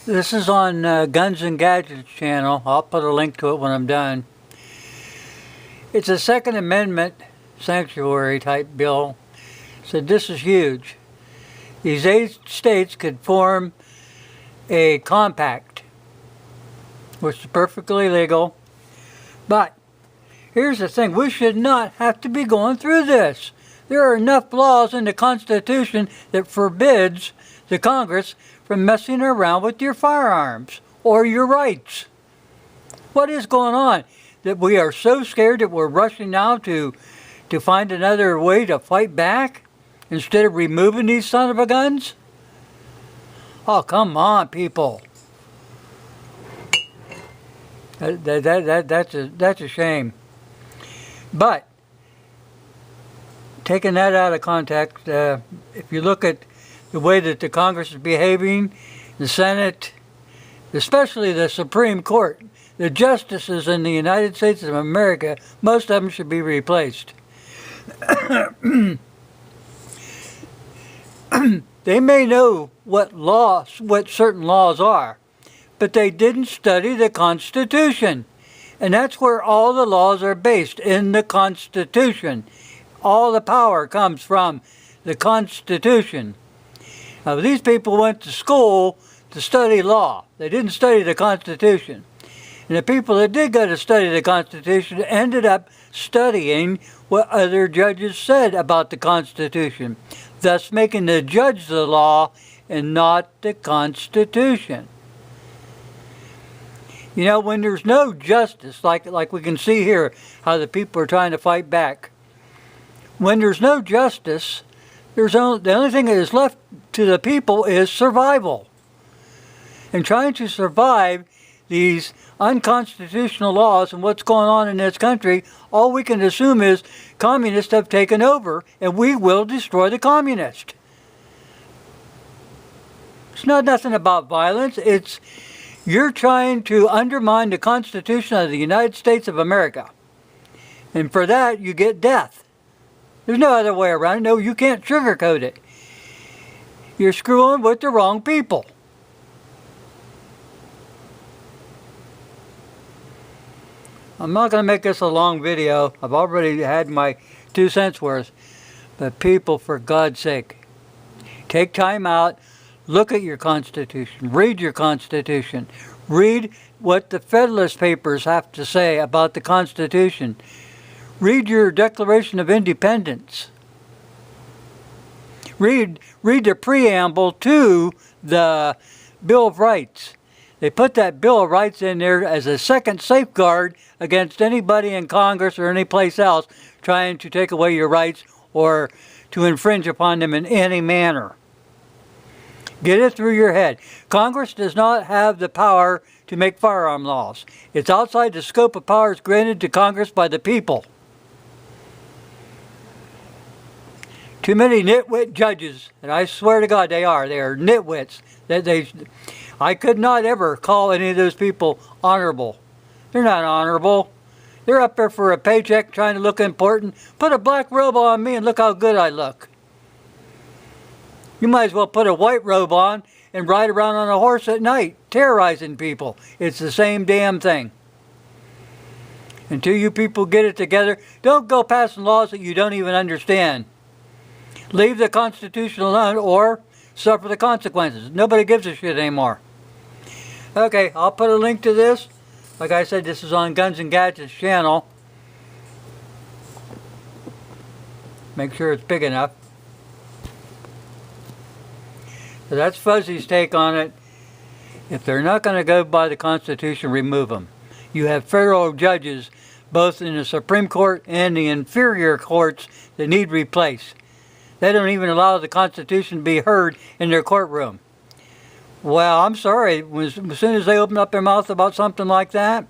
This is on Guns and Gadgets channel. I'll put a link to it when I'm done. It's a Second Amendment sanctuary type bill. So this is huge. These 8 states could form a compact, which is perfectly legal. But here's the thing, we should not have to be going through this. There are enough laws in the Constitution that forbids the Congress from messing around with your firearms or your rights. What is going on? That we are so scared that we're rushing now to find another way to fight back instead of removing these son of a guns? Oh, come on, people. That's a shame. But taking that out of context, if you look at the way that the Congress is behaving, the Senate, especially the Supreme Court, the justices in the United States of America, most of them should be replaced. They may know what certain laws are, but they didn't study the Constitution. And that's where all the laws are based, in the Constitution. All the power comes from the Constitution. Now, these people went to school to study law. They didn't study the Constitution. And the people that did go to study the Constitution ended up studying what other judges said about the Constitution, thus making the judge the law and not the Constitution. You know, when there's no justice, like we can see here, how the people are trying to fight back. When there's no justice, the only thing that is left to the people is survival. And trying to survive these unconstitutional laws and what's going on in this country, all we can assume is communists have taken over and we will destroy the communists. It's not nothing about violence. It's you're trying to undermine the Constitution of the United States of America. And for that, you get death. There's no other way around it. No, you can't sugarcoat it. You're screwing with the wrong people. I'm not going to make this a long video. I've already had my 2 cents worth. But people, for God's sake, take time out, look at your Constitution, read your Constitution, read what the Federalist Papers have to say about the Constitution. Read your Declaration of Independence. Read the preamble to the Bill of Rights. They put that Bill of Rights in there as a second safeguard against anybody in Congress or any place else trying to take away your rights or to infringe upon them in any manner. Get it through your head. Congress does not have the power to make firearm laws. It's outside the scope of powers granted to Congress by the people. Too many nitwit judges, and I swear to God they are. They are nitwits. I could not ever call any of those people honorable. They're not honorable. They're up there for a paycheck trying to look important. Put a black robe on me and look how good I look. You might as well put a white robe on and ride around on a horse at night, terrorizing people. It's the same damn thing. Until you people get it together, don't go passing laws that you don't even understand. Leave the Constitution alone or suffer the consequences. Nobody gives a shit anymore. Okay, I'll put a link to this. Like I said, this is on Guns and Gadgets channel. Make sure it's big enough. So that's Fuzzy's take on it. If they're not going to go by the Constitution, remove them. You have federal judges, both in the Supreme Court and the inferior courts, that need replaced. They don't even allow the Constitution to be heard in their courtroom. Well, I'm sorry. As soon as they open up their mouth about something like that,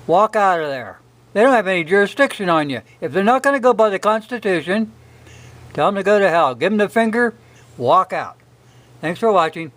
walk out of there. They don't have any jurisdiction on you. If they're not going to go by the Constitution, tell them to go to hell. Give them the finger, walk out. Thanks for watching.